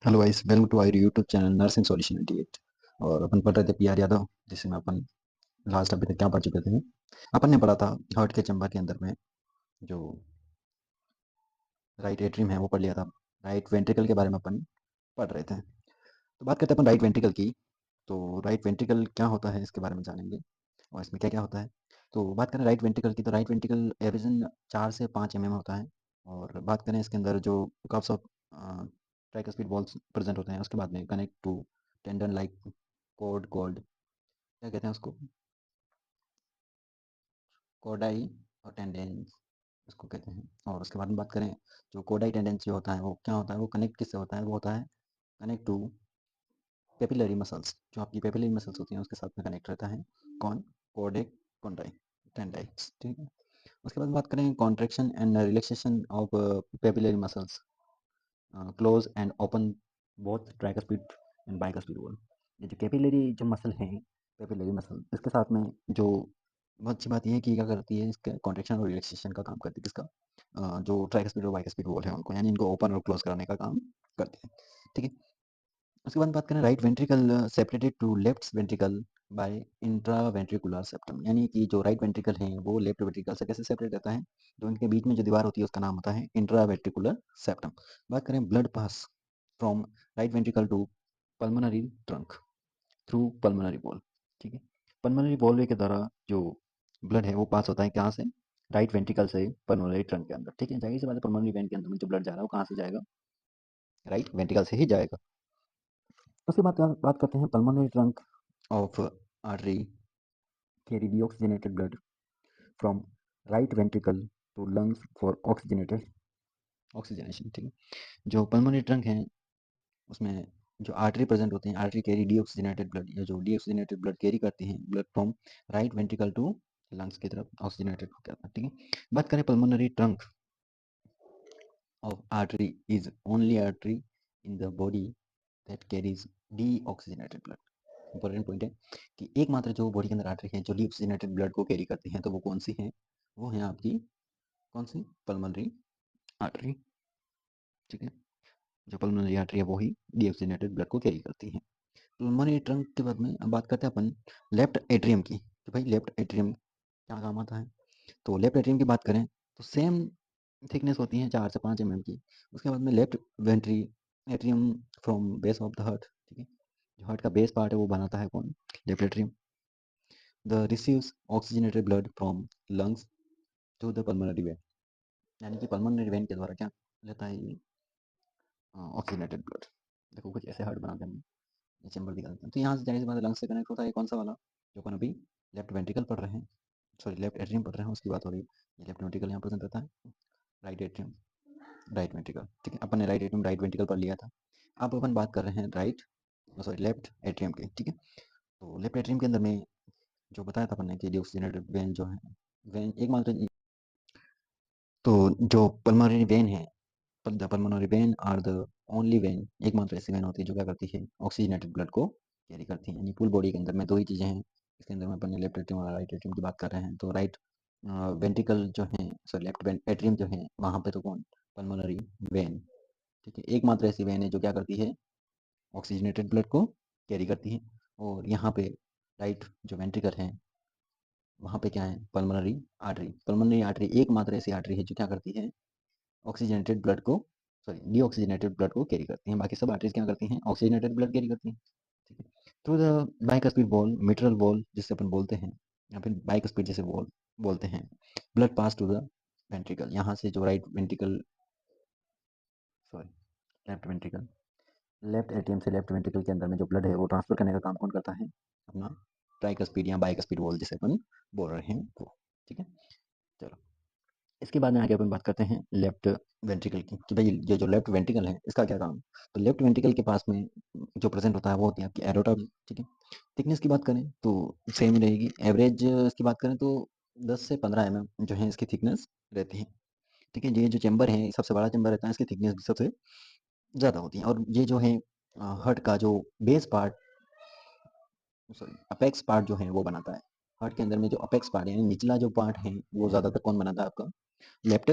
Hello guys, welcome to our YouTube channel nursing solution 88। और अपन पढ़ रहे थे पीआर यादव, जिसमें अपन लास्ट अभी तक क्या पढ़ चुके थे। अपन ने पढ़ा था हार्ट के चैम्बर के अंदर में जो राइट एट्रियम है वो पढ़ लिया था। राइट वेंट्रिकल के बारे में अपन पढ़ रहे थे। तो बात करते हैं अपन राइट वेंट्रिकल की। तो राइट वेंट्रिकल क्या होता है इसके बारे में जानेंगे और इसमें क्या क्या होता है। तो बात करें राइट वेंट्रिकल की, तो राइट वेंट्रिकल एवरेजन 4 से 5 होता है। और बात करें इसके अंदर जो cups of tricuspid valves present होते हैं, उसके बाद में connect to tendon like cord called, क्या कहते हैं उसको, कोडाई और टेंडेंस इसको कहते हैं। और उसके बाद में बात करें, जो कोडाई टेंडेंस जो होता है वो क्या होता है, वो कनेक्ट किससे होता है, वो होता है कनेक्ट टू पेपिलरी मसल्स। जो आपकी पेपिलरी मसल्स होती हैं उसके साथ में कनेक्ट रहता है। कौन? कोडेक कोंडाई टेंडाइट्स, ठीक है। उसके बाद बात करें contraction and relaxation of papillary muscles, close and open both tricuspid and bicuspid valve. ये जो कैपिलरी जो मसल है, कैपिलरी मसल, इसके साथ में जो बहुत अच्छी बात यह है कि क्या करती है, इसके कॉन्ट्रेक्शन और रिलैक्सेशन का काम करती है। किसका? जो ट्राइकस्पिड और बाइकस्पिड वॉल है उनको, यानी इनको ओपन और क्लोज कराने का काम करते हैं, ठीक है। उसके बाद बात करें right ventricle separated to left ventricle by intraventricular septum, यानी कि जो राइट वेंट्रिकल है वो लेफ्ट वेंट्रिकल से कैसे सेपरेट रहता है, तो इनके बीच में जो दीवार होती है उसका नाम होता है इंट्रावेंट्रिकुलर सेप्टम। बात करें blood pass from right ventricle to pulmonary trunk through pulmonary valve, ठीक है। पल्मोनरी वॉल के द्वारा जो ब्लड है वो पास होता है कहाँ से? राइट वेंट्रिकल से पल्मोनरी ट्रंक के अंदर, ठीक है। जाहिर सी बात है, पल्मोनरी वेन के अंदर में जो ब्लड जा रहा है वो कहाँ से जाएगा? राइट वेंट्रिकल से ही जाएगा। उसके बाद बात करते हैं pulmonary trunk of artery carry deoxygenated blood from right ventricle to lungs for oxygenation, ठीक है। जो पल्मोनरी ट्रंक है उसमें जो आर्टरी प्रेजेंट होते हैं, आर्टरी कैरी डीऑक्सीजनेटेड ब्लड, या जो डीऑक्सीजनेटेड ब्लड कैरी करती हैं blood from right ventricle to lungs की तरफ ऑक्सीजनेटेड होकर आता है, ठीक है। बात करें pulmonary trunk of artery is only artery in the body that carries deoxygenated blood. Important point है कि एकमात्र जो बॉडी के अंदर आर्टरी है जो डीऑक्सीजनेटेड ब्लड को कैरी करती हैं, तो वो कौन सी है? वो है आपकी कौन सी? पल्मोनरी आर्टरी, ठीक है। जो पल्मोनरी आर्टरी है वो ही डीऑक्सीजनेटेड ब्लड को कैरी करती है। पल्मोनरी ट्रंक के बाद में अब बात करते हैं अपन लेफ्ट एट्रियम की, कि भाई लेफ्ट एट्रियम क्या काम आता है। तो लेफ्ट एट्रियम की बात करें तो सेम थिकनेस होती है 4 से 5 की। उसके बाद में left ventricle atrium from base of the heart, ठीक है। जो हार्ट का बेस पार्ट है वो बनाता है कौन? Left atrium. The receives oxygenated blood from lungs to the pulmonary vein, यानी कि पल्मोनरी वेन के द्वारा क्या लेता है ये? Oxygenated blood. देखो कुछ ऐसे हार्ट बनाते हैं, ये चैम्बर दिखाते हैं। तो यहाँ से जाहिर सी बात है लंग्स से कनेक्ट होता है, कौन सा वाला जो अपन अभी लेफ्ट वेंट्रिकल पढ़ रहे हैं, सॉरी लेफ्ट एट्रियम पढ़ रहे हैं उसकी बात हो रही है। ये लेफ्ट वेंट्रिकल यहाँ प्रेजेंट रहता है, राइट एट्रियम राइट वेंट्रिकल, ठीक है। अपन ने राइट एट्रियम राइट वेंट्रिकल पढ़ लिया था। अब अपन बात कर रहे हैं राइट, सॉरी लेफ्ट एट्रियम की, ठीक है। तो लेफ्ट एट्रियम के अंदर में जो बताया था अपन ने कि डीऑक्सीजनेटेड वेन जो है, वेन एकमात्र, तो जो पल्मोनरी वेन है, the pulmonary vein are the only vein, एकमात्र ऐसी वेन होती है जो क्या करती है? ऑक्सीजनेटेड ब्लड को कैरी करती है। यानी फुल बॉडी के अंदर में दो ही चीज़ें हैं इसके अंदर में, अपन ने लेफ्ट एट्रियम और राइट एट्रियम की बात कर रहे हैं। तो राइट वेंट्रिकल जो है, सॉरी लेफ्ट एट्रियम जो है वहाँ पे तो कौन? पल्मोनरी वेन, ठीक है। एकमात्र ऐसी वेन है जो क्या करती है? ऑक्सीजनेटेड ब्लड को कैरी करती है। और यहाँ पे राइट जो वेंट्रिकल है वहाँ पे क्या है? Pulmonary artery. पल्मोनरी आर्टरी एकमात्र ऐसी आर्टरी है जो क्या करती है? ऑक्सीजनेटेड ब्लड को, सॉरी डीऑक्सीजनेटेड ब्लड को कैरी करती हैं। बाकी सब आर्टरीज क्या करती हैं? ऑक्सीजनेटेड ब्लड कैरी करती हैं, ठीक है। Through the bicuspid valve, mitral valve जिससे अपन बोलते हैं, या फिर बाइकस्पिड जैसे वॉल बोलते हैं, blood pass to the ventricle. यहाँ से जो right ventricle, sorry left ventricle, left atrium से लेफ्ट वेंट्रिकल के अंदर में जो ब्लड है वो ट्रांसफर करने का काम कौन करता है? अपना ट्राइकस्पिड या बाइकस्पिड वॉल जिसे अपन बोल रहे हैं वो, ठीक है। चलो, इसके बाद में आगे अपन बात करते हैं लेफ्ट वेंट्रिकल की, कि भाई ये जो लेफ्ट वेंट्रिकल है इसका क्या काम? तो लेफ्ट वेंट्रिकल के पास में जो प्रेजेंट होता है वो होती है आपकी एरोटा, ठीक है। थिकनेस की बात करें तो सेम ही रहेगी। एवरेज इसकी बात करें तो 10 से 15 जो है इसकी थिकनेस रहती है, ठीक है। ये जो चैम्बर है सबसे बड़ा चैम्बर रहता है, इसकी थिकनेस भी सबसे ज़्यादा होती है। और ये जो है हार्ट का जो base part, sorry apex part जो है वो बनाता है। हार्ट के अंदर में जो अपेक्स पार्ट यानी निचला जो पार्ट है वो ज़्यादातर कौन बनाता है? आपका लेफ्ट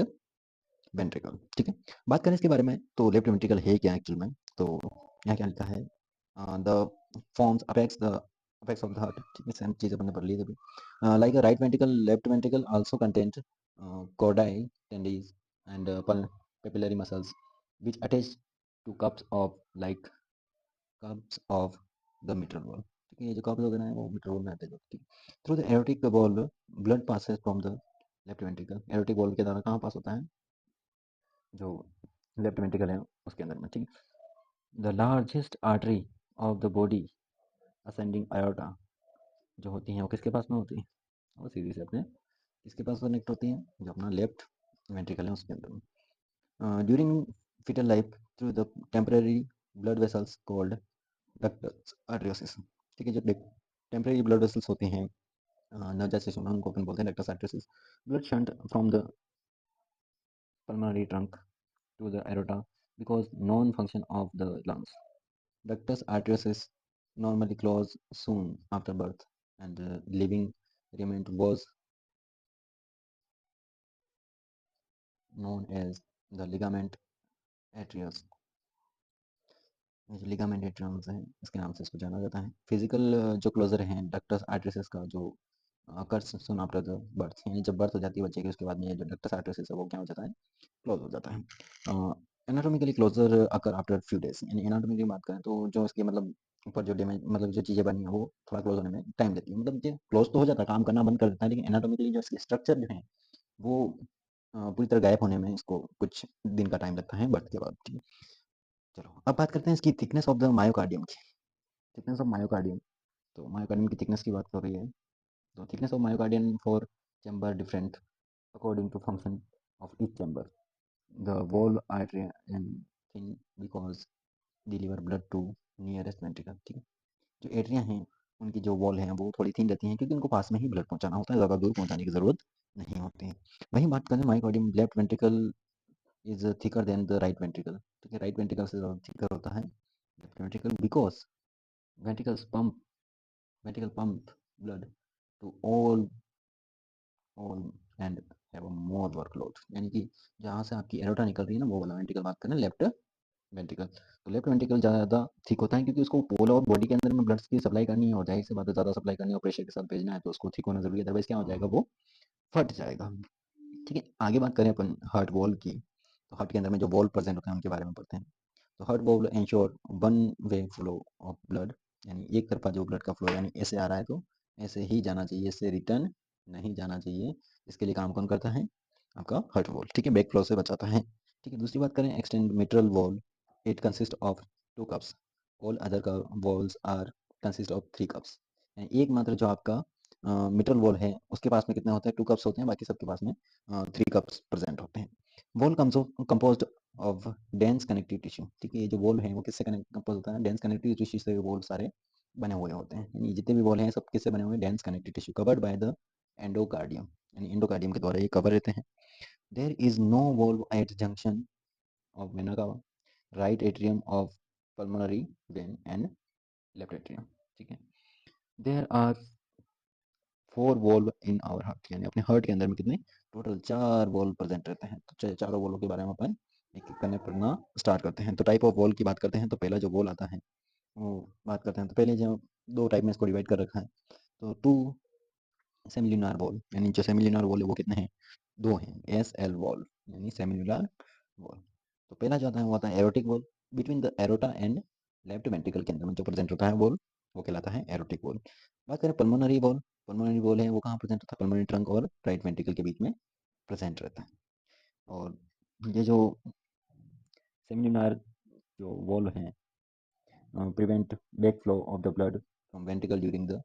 वेंट्रिकल। ठीक है, बात करें इसके बारे में तो लेफ्ट वेंट्रिकल है क्या एक्चुअल में, तो यहाँ क्या लिखा है, the forms apex of the heart. ठीक है, सेम चीज़ अपन ने पढ़ ली थी। Like right ventricle, left ventricle also content chordae tendineae and papillary muscles which attach to cups of like cups of the mitral valve। ठीक है, ये जो कप्स वगैरह हैं वो मिट्रल वॉल्व में अटैच होती है। Through the aortic valve blood passes from the left ventricle. Aortic valve के द्वारा कहाँ पास होता है, जो लेफ्ट वेंट्रिकल है उसके अंदर में। ठीक है, the largest artery of the body ascending iota जो होती हैं वो किसके पास में होती है, वो सीधी से अपने किसके पास कनेक्ट होती हैं, जो अपना लेफ्ट वेंट्रिकल है उसके अंदर में। During fetal life through the temporary blood vessels called ductus arteriosus। ठीक है, जो टेम्परेरी ब्लड वेसल्स होती हैं नवजात शिशु में उनको अपन बोलते हैं ductus आर्टरियोसिस। Blood shunt from the pulmonary trunk to the aorta because non-function of the lungs। Ductus arteriosus normally close soon after birth and the living remain was known as the ligament atrius। जो ligament atriums हैं इसके नाम से इसको जाना जाता है। Physical जो क्लोजर हैं डक्टस आर्टरियस का जो कर्स सुन आफ्टर द बर्थ, यानी जब बर्थ हो जाती है बच्चे की उसके बाद में ये जो डक्टस आर्टरियस है वो क्या हो जाता है, क्लोज हो जाता है। Anatomically closure occur after few days, यानी एनाटॉमी की बात करें तो जो इसके मतलब ऊपर जो डैमेज मतलब जो चीज़ें बनी है वो थोड़ा क्लोज होने में टाइम लेती है, मतलब ये क्लोज तो हो जाता है, काम करना बंद कर देता है, लेकिन एनाटॉमिकली जो इसके स्ट्रक्चर जो है वो पूरी तरह गायब होने में इसको कुछ दिन का टाइम लगता है बर्थ के बाद। ठीक है, चलो अब बात करते हैं इसकी थिकनेस ऑफ द मायोकार्डियम की। थिकनेस ऑफ मायोकार्डियम, तो मायोकार्डियम की थिकनेस की बात कर रही है, तो thickness of myocardium for chamber different according to function of each chamber. The wall artery and thin because deliver blood to nearest ventricle. ठीक है, जो एट्रिया हैं उनकी जो वॉल है वो थोड़ी थिन रहती हैं क्योंकि उनको पास में ही ब्लड पहुंचाना होता है, ज़्यादा दूर पहुंचाने की जरूरत नहीं होती है। वहीं बात करें myocardium left ventricle is thicker than the right ventricle. ठीक है, राइट वेंट्रिकल से ज़्यादा थिकर होता है left ventricle because ventricles pump ventricle pump blood to all and have a more workload। यानी कि जहाँ से आपकी एरोटा निकल रही है ना वो वाला वेंट्रिकल, बात करें लेफ्ट वेंट्रिकल, तो लेफ्ट वेंट्रिकल ज़्यादा ठीक होता है क्योंकि उसको पोल और बॉडी के अंदर में ब्लड की सप्लाई करनी है और जाहिर सी बात है ज़्यादा सप्लाई करनी है और प्रेशर के साथ भेजना है तो उसको ठीक होना जरूरी है, अदरवाइज क्या हो जाएगा, वो फट जाएगा। ठीक है, आगे बात करें अपन हार्ट वॉल की, तो हार्ट के अंदर में जो वॉल प्रेजेंट होते हैं उनके बारे में पढ़ते हैं। तो heart wall ensure one way flow of blood, यानी एक तरफा जो ब्लड का फ्लो, यानी ऐसे आ रहा है तो ऐसे ही जाना चाहिए, इससे रिटर्न नहीं जाना चाहिए। इसके लिए काम कौन करता है, आपका हार्ट वॉल। ठीक है, बैक फ्लो से बचाता है। ठीक है, दूसरी बात करें extend mitral valve, it consist of two cups, all other का valves are consist of three cups. एक मात्र जो आपका मिट्रल वॉल है उसके पास में कितने होते हैं, टू कप्स होते हैं, बाकी सबके पास में थ्री कप्स प्रेजेंट होते हैं। Wall composed of dense connective tissue. ठीक है, ये जो वॉल है वो किससे कनेक्ट कंपोज होता है, डेंस कनेक्टिव टिश्यू से वॉल सारे बने हुए होते हैं, यानी जितने भी वॉल हैं सब किससे बने हुए हैं, dense connective tissue covered by the endocardium, यानी एंडोकार्डियम के द्वारा ये कवर रहते हैं। There is no valve at junction of vena cava, right atrium of pulmonary vein and left atrium. ठीक है, there are four valve in our heart, यानी अपने हार्ट के अंदर में कितने टोटल चार वॉल्व प्रेजेंट रहते हैं। तो चारों वॉल्व के बारे में अपन एक एक करने पढ़ना स्टार्ट करते हैं। तो टाइप ऑफ वॉल की बात करते हैं तो पहला जो वॉल आता है वो बात करते हैं, तो पहले जो दो टाइप में इसको डिवाइड कर रखा है, तो टू सेमिलुनार वॉल, यानी जो सेमिलुनार वॉल है वो कितने हैं, दो हैं, एस एल वॉल, यानी सेमिलुनार वॉल। तो पहला जो आता है वो आता है erotic wall, between the aorta and left ventricle के अंदर में जो प्रेजेंट होता है वॉल वो कहलाता है एरोटिक वॉल। बात करें पल्मोनरी वॉल, पल्मोनरी वॉल है वो कहाँ प्रेजेंट होता है, पल्मोनरी ट्रंक और राइट वेंट्रिकल के बीच में प्रेजेंट रहता है। और ये जो सेमिलुनार जो वॉल है prevent back flow of the blood from ventricle during the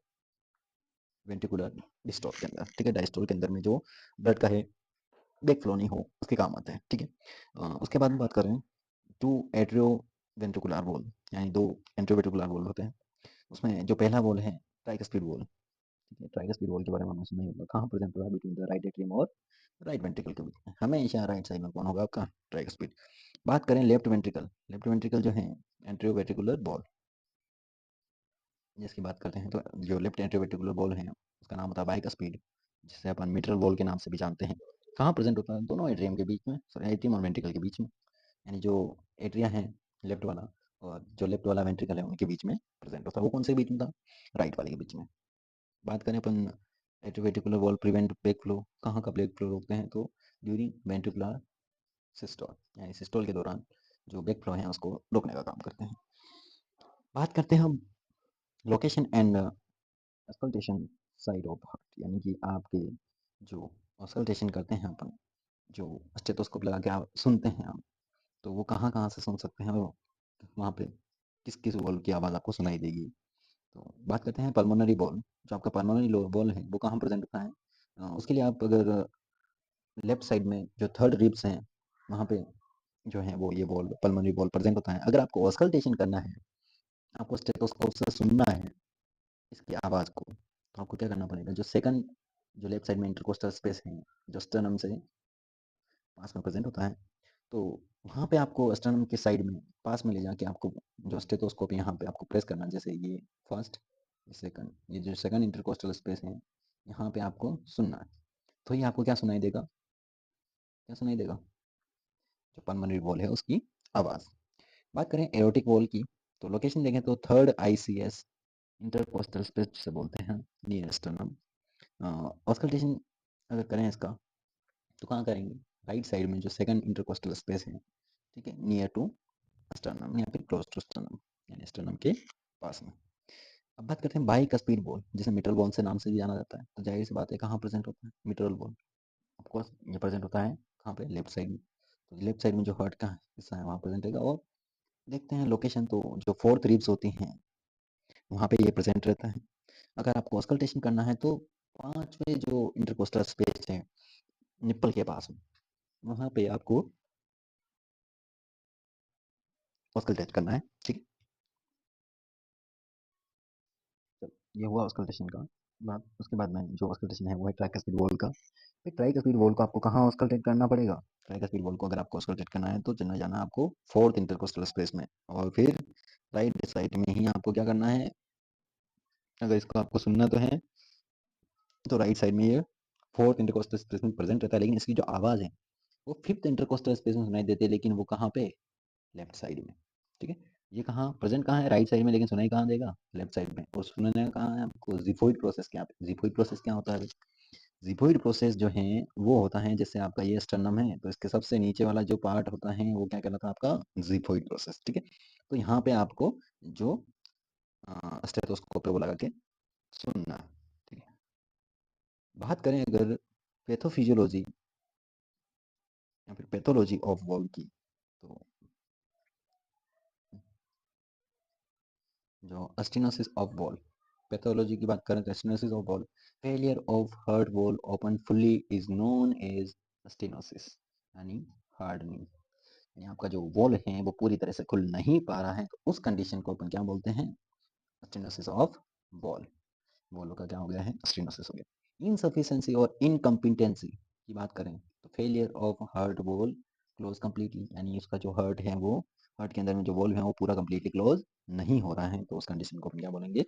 ventricular diastole के अंदर। ठीक है, डायस्टोल के अंदर में जो ब्लड का है बैक फ्लो नहीं हो उसके काम आता है। ठीक है, उसके बाद में बात करें टू एट्रियो वेंट्रिकुलर वॉल, यानी दो एंट्रोवेंट्रिकुलर वॉल होते हैं, उसमें जो पहला वॉल है ट्राइकस्पिड वॉल। ठीक है, ट्राइकस्पिड वॉल के बारे में हमने सुना ही होगा, कहाँ प्रेजेंट होगा, बिटवीन द राइट एट्रियम और राइट वेंट्रिकल के बीच में, हमेशा राइट साइड में कौन होगा आपका ट्राइकस्पिड। बात करें लेफ्ट वेंट्रिकल, लेफ्ट वेंट्रिकल जो है एंट्रियो वेंट्रिकुलर वॉल, जिसकी बात करते हैं तो जो लेफ्ट एंट्रोवेंट्रिकुलर वॉल है उसका नाम होता है बाइकस्पिड, जिसे अपन मिट्रल वॉल के नाम से भी जानते हैं। कहाँ प्रेजेंट होता है? दोनों एट्रियम के बीच में, सॉरी एट्रियम और वेंट्रिकल के बीच में, यानी जो एट्रिया है लेफ्ट वाला और जो लेफ्ट वाला वेंट्रिकल है उनके बीच में प्रेजेंट होता है। वो कौन से बीच में था? राइट वाले के बीच में। बात करें अपन atrioventricular valve prevent blood flow, कहाँ का ब्लड फ्लो रोकते हैं? तो ड्यूरिंग वेंट्रिकुलर सिस्टोल, यानी सिस्टोल के दौरान जो ब्लड फ्लो है उसको रोकने का काम करते हैं। बात करते हैं हम location and auscultation side of heart, यानी कि आपके जो ऑस्कल्टेशन करते हैं अपन, जो स्टेथोस्कोप लगा के आप सुनते हैं आप, तो वो कहाँ-कहाँ से सुन सकते हैं और वहाँ पे किस-किस वॉल्व की आवाज़ आपको सुनाई देगी। तो बात करते हैं पल्मोनरी वॉल्व, जो आपका पल्मोनरी लो वॉल्व है वो कहाँ प्रेज़ेंट होता है? उसके लिए आप अगर लेफ्ट साइड में जो थर्ड रिब्स हैं, वहाँ पे जो है वो ये वॉल्व पल्मोनरी वॉल्व प्रेज़ेंट होता है। अगर आपको ऑस्कल्टेशन करना है, आपको स्टेथोस्कोप से सुनना है इसकी आवाज़ को, तो आपको क्या करना पड़ेगा? जो सेकंड जो लेफ्ट साइड में इंटरकोस्टल स्पेस है, जो स्टर्नम से पास में प्रेज़ेंट होता है, तो वहाँ पे आपको स्टर्नम के साइड में पास में ले जाके आपको जो स्टेथोस्कोप यहाँ पे आपको प्रेस करना है, जैसे ये फर्स्ट, सेकंड, ये जो सेकंड इंटरकोस्टल स्पेस है, यहाँ पे आपको सुनना है। तो ये आपको क्या सुनाई देगा? क्या सुनाई देगा? जो पल्मोनरी वॉल है उसकी आवाज़। बात करें एओर्टिक वॉल की, तो लोकेशन देखें तो थर्ड आईसीएस इंटरकोस्टल स्पेस से बोलते हैं, नियर स्टर्नम। ऑस्कल्टेशन अगर करें इसका, तो कहाँ करेंगे? राइट साइड में जो सेकंड इंटरकोस्टल स्पेस है, ठीक है, नियर टू स्टर्नम या फिर क्लोज टू स्टर्नम, यानी स्टर्नम के पास में। अब बात करते हैं बाइकस्पिड बोन, जिसे मिट्रल बोन से नाम से भी जाना जाता है। तो जाहिर सी बात है कहाँ प्रेजेंट होता है मिट्रल बोन? ऑफकोर्स ये प्रेजेंट होता है कहाँ पे? लेफ्ट साइड में। तो लेफ्ट साइड में जो हार्ट का हिस्सा है वहाँ प्रेजेंट रहेगा। और देखते हैं लोकेशन, तो जो फोर्थ रिब्स होती हैं वहाँ पे ये प्रेजेंट रहता है। अगर आपको ऑस्कल्टेशन करना है तो पांचवे जो इंटरकोस्टल स्पेस है निप्पल के पास में, वहाँ पे आपको ऑस्कल्टेट करना है, ठीक है। चलो, ये हुआ ऑस्कल्टेशन का बात। उसके बाद में जो ऑस्कल्टेशन है वो है ट्राइकस्पिड वॉल का। फिर ट्राइकस्पिड वॉल को आपको कहाँ ऑस्कल्टेट करना पड़ेगा? ट्राइकस्पिड वॉल को अगर आपको ऑस्कल्टेट करना है तो चलना जाना आपको फोर्थ इंटरकोस्टल स्पेस में, और फिर राइट साइड में ही आपको क्या करना है? अगर इसको आपको सुनना तो है, तो राइट साइड में ये फोर्थ इंटरकोस्टल स्पेस में प्रेजेंट रहता है, लेकिन इसकी जो आवाज़ है वो फिफ्थ इंटरकोस्टल स्पेस में सुनाई देती है, लेकिन वो कहाँ पे? लेफ्ट साइड में, ठीक है। ये कहाँ प्रेजेंट कहाँ है? राइट साइड में, लेकिन सुनाई कहाँ देगा? लेफ्ट साइड में। और सुनना कहाँ है आपको? जिफोइड प्रोसेस। क्या जिफोइड प्रोसेस क्या होता है? जिफोइड प्रोसेस जो है वो होता है, जैसे आपका ये स्टर्नम है तो इसके सबसे नीचे वाला जो पार्ट होता है वो क्या कहलाता है? आपका जिफोइड प्रोसेस, ठीक है। तो यहाँ पे आपको जो स्टेथोस्कोप है वो लगा के सुनना है, ठीक है। बात करें अगर पैथोफिजियोलॉजी या फिर पैथोलॉजी ऑफ वॉल्व की, तो जो स्टेनोसिस ऑफ वॉल्व, पैथोलॉजी की बात करें तो stenosis of valve, failure of heart valve open fully is known as stenosis, यानी हार्डनिंग, यानी आपका जो वॉल है वो पूरी तरह से खुल नहीं पा रहा है, तो उस कंडीशन को अपन क्या बोलते हैं? Stenosis of wall. वॉल का क्या हो गया है? स्टेनोसिस हो गया। इनसफिशिएंसी और इनकम्पिटेंसी की बात करें तो failure of heart wall close completely, यानी उसका जो हार्ट है वो, हार्ट के अंदर में जो वॉल्व है वो पूरा कंप्लीटली क्लोज नहीं हो रहा है, तो उस कंडीशन को हम क्या बोलेंगे?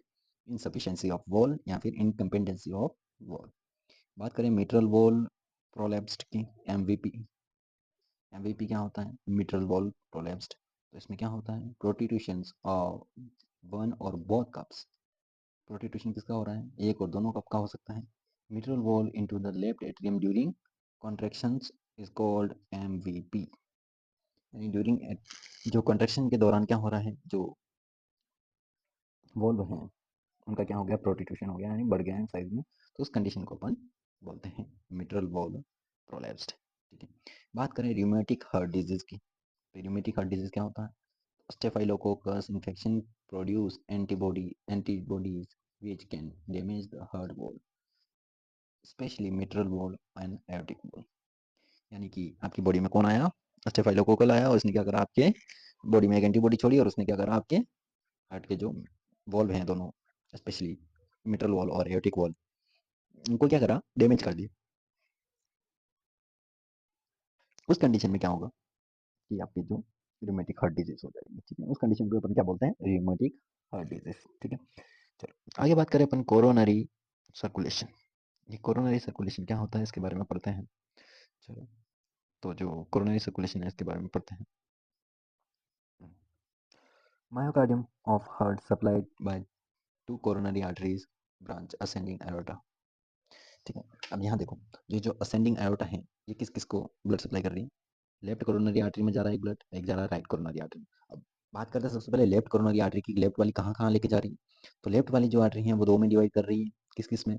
इनसफिशिएंसी ऑफ वॉल या फिर इनकम्पिटेंसी ऑफ वॉल। बात करें मिट्रल वॉल प्रोलैप्स्ड की, एमवीपी। एमवीपी क्या होता है? Mitral valve prolapsed. तो इसमें क्या होता है? प्रोटिट्यूशंस ऑफ वन और बोथ कप्स। प्रोटिट्यूशन किसका हो रहा है? एक और दोनों कप का हो सकता है। Mitral valve into the left atrium during contractions is called MVP, यानी ड्यूरिंग जो कॉन्ट्रैक्शन के दौरान क्या हो रहा है? जो वॉल्व हैं उनका क्या हो गया? प्रोटिट्यूशन हो गया, यानी बढ़ गया है साइज में, तो उस कंडीशन को अपन बोलते हैं मिट्रल वॉल्व प्रोलैप्स्ड, ठीक है। बात करें रियूमेटिक हार्ट डिजीज की, तो रियूमेटिक हार्ट डिजीज क्या होता है? Staphylococcus infection produce antibodies which can damage the heart wall, specially mitral valve and aortic valve. यानी कि आपकी बॉडी में कौन आया? स्टेफाइलोकोकल आया, और उसने क्या करा? आपके बॉडी में एक एंटीबॉडी छोड़ी, और उसने क्या करा? आपके हार्ट के जो वॉल्व हैं दोनों, स्पेशली मिट्रल वॉल और एयोर्टिक वॉल, उनको क्या करा? डैमेज कर दिया। उस कंडीशन में क्या होगा कि आपकी जो रियूमेटिक हार्ट डिजीज हो जाएगी, ठीक है। उस कंडीशन को अपन क्या बोलते हैं? रियूमेटिक हार्ट डिजीज, ठीक है। चलो आगे बात करें अपन कोरोनरी सर्कुलेशन। ये कोरोनरी सर्कुलेशन क्या होता है इसके बारे में पढ़ते हैं। चलो, तो जो कोरोनरी सर्कुलेशन है इसके बारे में पढ़ते हैं। Myocardium of heart supplied by two coronary arteries branch ascending aorta. ठीक है, अब यहाँ देखो, ये जो असेंडिंग एरोटा है ये किस किस को ब्लड सप्लाई कर रही है? लेफ्ट कोरोनरी आर्टरी में जा रहा है एक ब्लड, एक जा रहा है राइट कोरोनरी आर्टरी में। अब बात करते हैं सबसे पहले लेफ्ट कोरोनरी आर्टरी की, लेफ्ट वाली कहाँ कहाँ लेके जा रही है? तो लेफ्ट वाली जो आर्टरी है वो दो में डिवाइड कर रही है, किस किस में?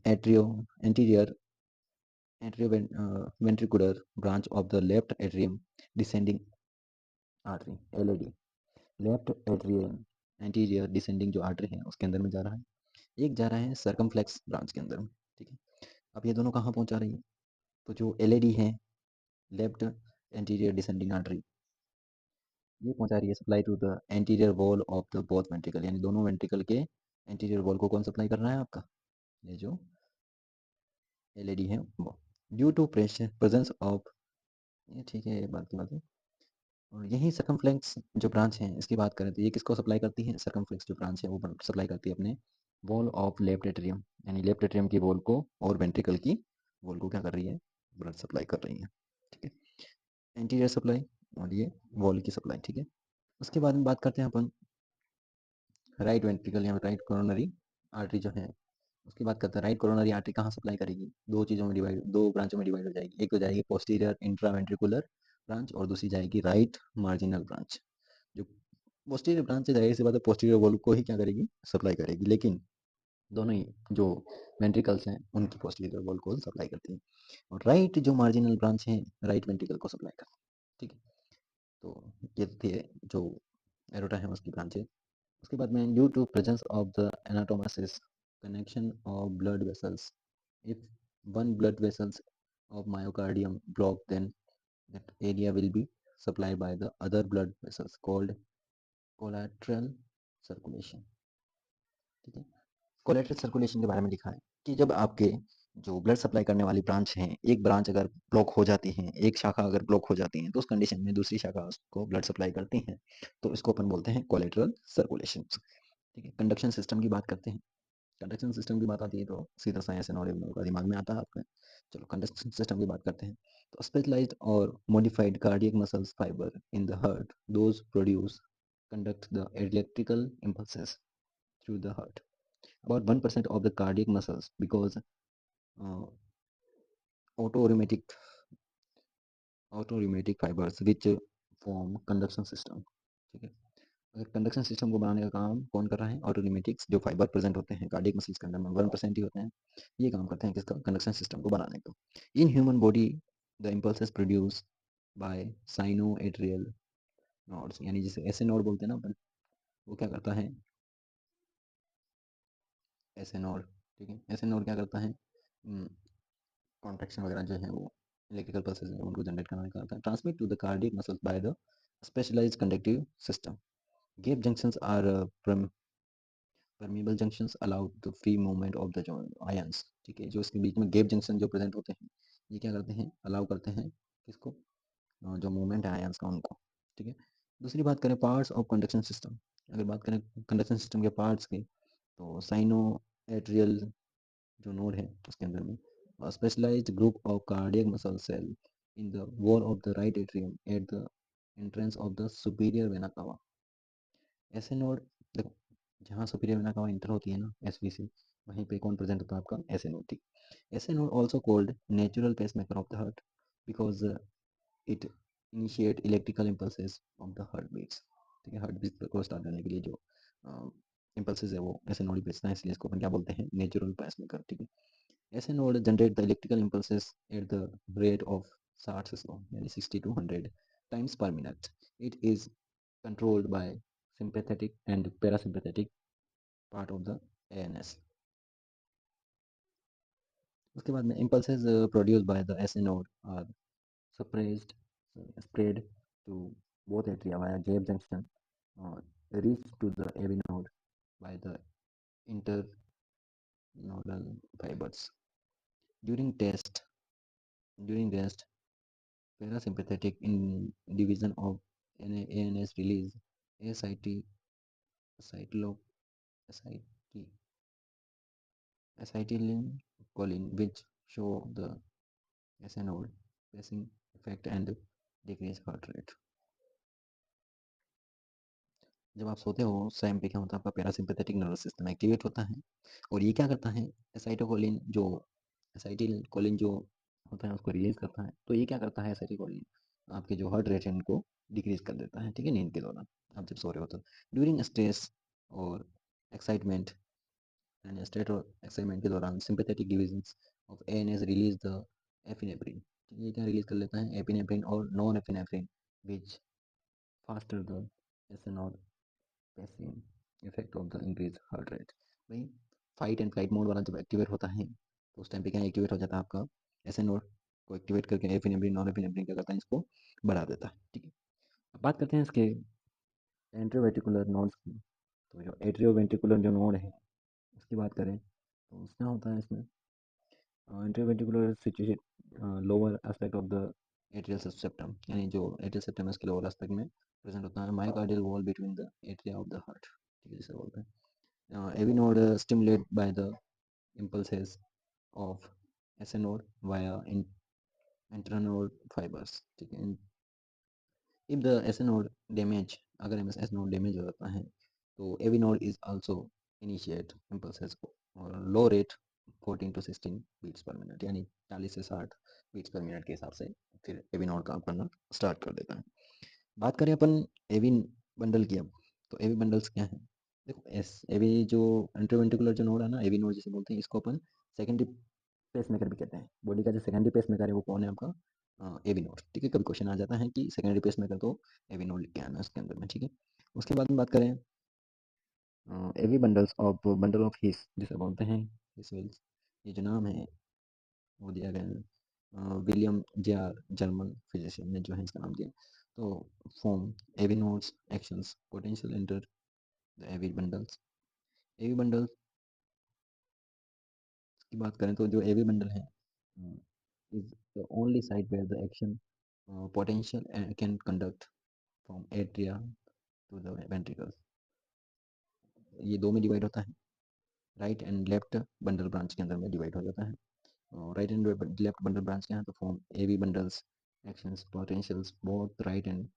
Atrio anterior atrio ventricular branch of the left atrium descending artery, LAD. Left atrium anterior descending जो आर्टरी है उसके अंदर में जा रहा है, एक जा रहा है सर्कमफ्लेक्स ब्रांच के अंदर में। ठीक है, अब ये दोनों कहाँ पहुंचा रही है? तो जो एलएडी है, लेफ्ट एंटीरियर डिसेंडिंग आर्टरी, ये पहुंचा रही है supply to the anterior wall of the both ventricle, यानी दोनों वेंट्रिकल के एंटीरियर वॉल को कौन सप्लाई कर रहा है आपका? ये जो एलईडी है वो। Due to pressure presence of, ये ठीक है, ये बात की बात है। और यही सर्कमफ्लेक्स जो ब्रांच है इसकी बात करें तो ये किसको सप्लाई करती है? सर्कमफ्लेक्स जो ब्रांच है वो सप्लाई करती है अपने वॉल ऑफ लेफ्ट एट्रियम, यानी लेफ्ट एट्रियम की वॉल को और वेंट्रिकल की वॉल को क्या कर रही है? ब्लड सप्लाई कर रही है। ठीक है, एंटीरियर सप्लाई और ये वॉल की सप्लाई। ठीक है, उसके बाद में बात करते हैं अपन राइट वेंट्रिकल या राइट कोरोनरी आर्टरी जो है उसकी बात करते हैं। राइट कोरोनरी आर्टरी कहाँ सप्लाई करेगी? दो चीज़ों में डिवाइड, दो ब्रांचों में डिवाइड हो जाएगी। एक तो जाएगी पोस्टीरियर इंट्रावेंट्रिकुलर ब्रांच और दूसरी जाएगी राइट मार्जिनल ब्रांच। जो पोस्टीरियर ब्रांच है जाहिर सी बात है पोस्टीरियर वॉल को ही क्या करेगी? सप्लाई करेगी, लेकिन दोनों ही जो वेंट्रिकल्स हैं उनकी पोस्टीरियर वॉल को सप्लाई करती है। और राइट जो मार्जिनल ब्रांच है राइट वेंट्रिकल को सप्लाई करती है। ठीक है, तो ये थे जो एरोटा है उसकी ब्रांचेज। उसके बाद में due to presence of the anastomosis connection of blood vessels, if one blood vessels of myocardium block, then that area will be supplied by the other blood vessels called collateral circulation। ठीक है, collateral circulation के बारे में लिखा है कि जब आपके जो ब्लड सप्लाई करने वाली ब्रांच है, एक ब्रांच अगर ब्लॉक हो जाती है, एक शाखा अगर ब्लॉक हो जाती है तो उस कंडीशन में दूसरी शाखा उसको ब्लड सप्लाई करती है, तो इसको अपन बोलते हैं कोलेटरल सर्कुलेशन। ठीक है, कंडक्शन सिस्टम की बात करते हैं। कंडक्शन सिस्टम की बात आती है तो सीधा सा ऐसे नॉलेज का दिमाग में आता है आपके। चलो कंडक्शन सिस्टम की बात करते हैं। तो स्पेशलाइज्ड और modified cardiac muscles fibre in the heart, those produce conduct the electrical impulses through the heart. About 1% of the cardiac muscles because uh, autorheumatic autorheumatic fibers which form conduction system। ठीक है, अगर conduction system को बनाने का काम कौन कर रहा है? ऑटोन्यूमेटिक्स जो फाइबर प्रेजेंट होते हैं कार्डियक मसल्स के अंदर में 1% ही होते हैं, ये काम करते हैं किसका? कंडक्शन सिस्टम को बनाने का। In human body the impulses produce by cyano atrial nodes, यानी जिसे ऐसे नोड बोलते हैं ना अपन, वो क्या करता है? ऐसे नोड। ठीक है, ऐसे नोड क्या करता है? कॉन्ट्रैक्शन वगैरह जो है वो इलेक्ट्रिकल पल्सेस उनको जनरेट करने का आता है। Transmit to the cardiac muscles by the specialised conductive system. Gap junctions are permeable junctions allow the free movement of the ions। ठीक है, जो इसके बीच में गैप जंक्शन जो प्रेजेंट होते हैं ये क्या करते हैं? अलाउ करते हैं किसको? जो मूवमेंट है आयंस का उनको। ठीक है, दूसरी बात करें पार्ट्स ऑफ कंडक्शन सिस्टम, अगर बात करें कंडक्शन सिस्टम के पार्ट्स की, तो साइनो एट्रियल जो नोड है उसके अंदर में specialised group of cardiac muscle cell in the wall of the right atrium at the entrance of the superior vena cava। SA node देखो, जहाँ सुपीरियर वेना cava इंटर होती है ना एसवीसी, वहीं पे कौन प्रेजेंट होता है? आपका ऐसे नोड। ठीक, SA node also called natural pacemaker of the heart because it initiate electrical impulses of the heart beats. ठीक है, हार्ट बीट को स्टार्ट करने के लिए जो इम्पल्सेस है वो ऐसे नोड ही भेजता है, इसलिए इसको अपन क्या बोलते हैं? Natural pacemaker. ठीक है, ऐसे node generate the electrical impulses at the rate of 60 से 100 यानी 60 to 100 टाइम्स पर minute. It is controlled by sympathetic and parasympathetic part of the ANS। उसके बाद में impulses produced by the SA node are suppressed spread to both atria via gap junction or reach to the AV node by the internodal fibers during during rest parasympathetic in division of ANS release ACT acetyl acetylcholine which show the ऐसे node pacing effect and decrease heart rate. जब आप सोते हो उस time पे क्या होता है, आपका पैरासिम्पैथेटिक नर्वस सिस्टम एक्टिवेट होता है और ये क्या करता है, एसाइटिलकोलिन जो होता है उसको रिलीज करता है। तो ये क्या करता है, एसाइटिलकोलिन आपके जो हार्ट रेट है उनको डिक्रीज कर देता है, ठीक है, नींद के दौरान आप जब सो रहे हो तो। ड्यूरिंग स्ट्रेस और एक्साइटमेंट एंड स्टेट और एक्साइटमेंट के दौरान sympathetic divisions of ANS release the epinephrine. ये क्या रिलीज कर लेता है, एपिनेफ्रिन और non epinephrine which faster the SNR passive effect of the increase heart rate. भाई फाइट एंड फ्लाइट मोड वाला जब एक्टिवेट होता है तो उस टाइम पे क्या एक्टिवेट हो जाता है आपका एस एन नोड को एक्टिवेट करके एफिनेब्रिन नॉन एफिनेब्रिन क्या करता है, इसको बढ़ा देता है, ठीक है। अब बात करते हैं इसके एंट्रोवेंट्रिकुलर नोड्स की। तो जो एट्रियोवेंट्रिकुलर जो नोड है उसकी बात करें तो उसमें होता है इसमें atrioventricular situation lower aspect of the atrial septum, यानी जो एट्रियल सेप्टम है उसके लोअर एस्पेक्ट में प्रेजेंट होता है myocardial wall between the atria of the heart, ठीक है, जिसे बोलते हैं AV node stimulated by the impulses of SA node via intranode fibers, ठीक है। if the SA node damage, अगर SA node damage हो जाता है तो AV node is also initiate impulses और low rate 14 to 16 beats per minute, यानी 40 से 60 beats per minute के हिसाब से फिर AV node काम करना स्टार्ट कर देता है। बात करें अपन AV बंडल की, अब तो AV बंडल्स क्या है, देखो एस एवी जो इंटरवेंट्रिकुलर जो नोड है ना, एवी नोड जिसे बोलते हैं, इसको अपन सेकेंडरी पेस मेकर भी कहते हैं। बॉडी का जो सेकेंडरी पेस मेकर है वो कौन है, आपका एवी नोड, ठीक है। कभी क्वेश्चन आ जाता है कि सेकेंडरी पेस मेकर तो एवी नोड लिख के आना है उसके अंदर में, ठीक है। उसके बाद में बात करें AV bundles of bundle of His जिसे बोलते हैं हिस व्हील्स, ये जो नाम है वो दिया गया है विलियम जेआर जर्मन फिजिशियन ने जो है इसका नाम दिया। तो form AV nodes actions potential enter the AV bundles. AV bundle की बात करें तो जो एवी बंडल है is the only site where the action potential can conduct from atria to the ventricles. ये दो में डिवाइड होता है, right and left bundle branch के अंदर में डिवाइड हो जाता है। Right and left bundle branch क्या है, तो form AV bundles actions potentials both right and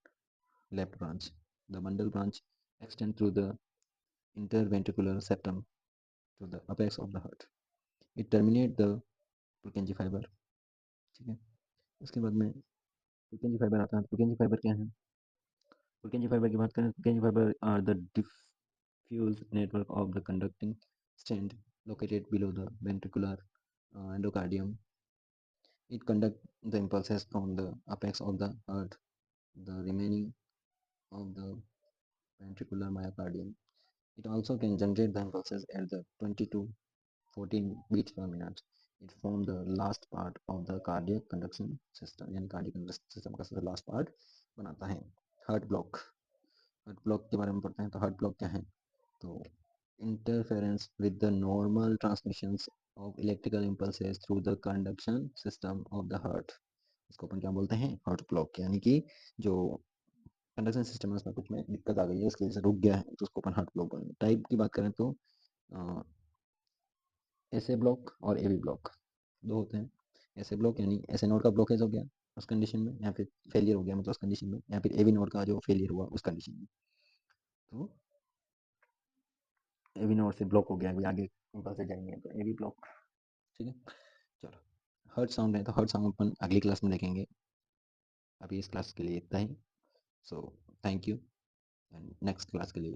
left branch. The bundle branch extend through the interventricular septum to the apex of the heart. It terminate the Purkinje fiber, ठीक है। उसके बाद में Purkinje fiber आता है। Purkinje fiber क्या है, Purkinje fiber की बात करें, Purkinje fiber are the diffuse network of the conducting strand located below the ventricular endocardium. It conduct the impulses from the apex of the heart, the remaining of the ventricular myocardium. It also can generate the impulses at the 20 to 14 beats per minute. It form the last part of the cardiac conduction system, यानी cardiac conduction system का सबसे last part बनाता है। Heart block, heart block के बारे में पढ़ते हैं। तो हार्ट ब्लॉक क्या है, तो interference with the normal transmissions of electrical impulses through the conduction system of the heart, इसको अपन क्या बोलते हैं, हार्ट ब्लॉक। यानी कि जो कंडक्शन सिस्टम है उसमें कुछ में दिक्कत आ गई है, उसकी वजह से रुक गया है, तो उसको अपन हार्ट ब्लॉक बोलेंगे। टाइप की बात करें तो एसए ब्लॉक और एबी ब्लॉक दो होते हैं। एसए ब्लॉक यानी एसए नोड का ब्लॉकेज हो गया उस कंडीशन में, या फिर फेलियर हो गया मतलब उस कंडीशन में, या फिर एबी नोड का जो फेलियर हुआ उस कंडीशन में। तो एबी नोड से ब्लॉक हो गया, अभी आगे ऊपर से जाएंगे तो एबी ब्लॉक, ठीक है। चलो हर्ट साउंड है, तो हर्ट साउंड अपन अगली क्लास में देखेंगे। अभी इस क्लास के लिए इतना ही। So thank you and next class के लिए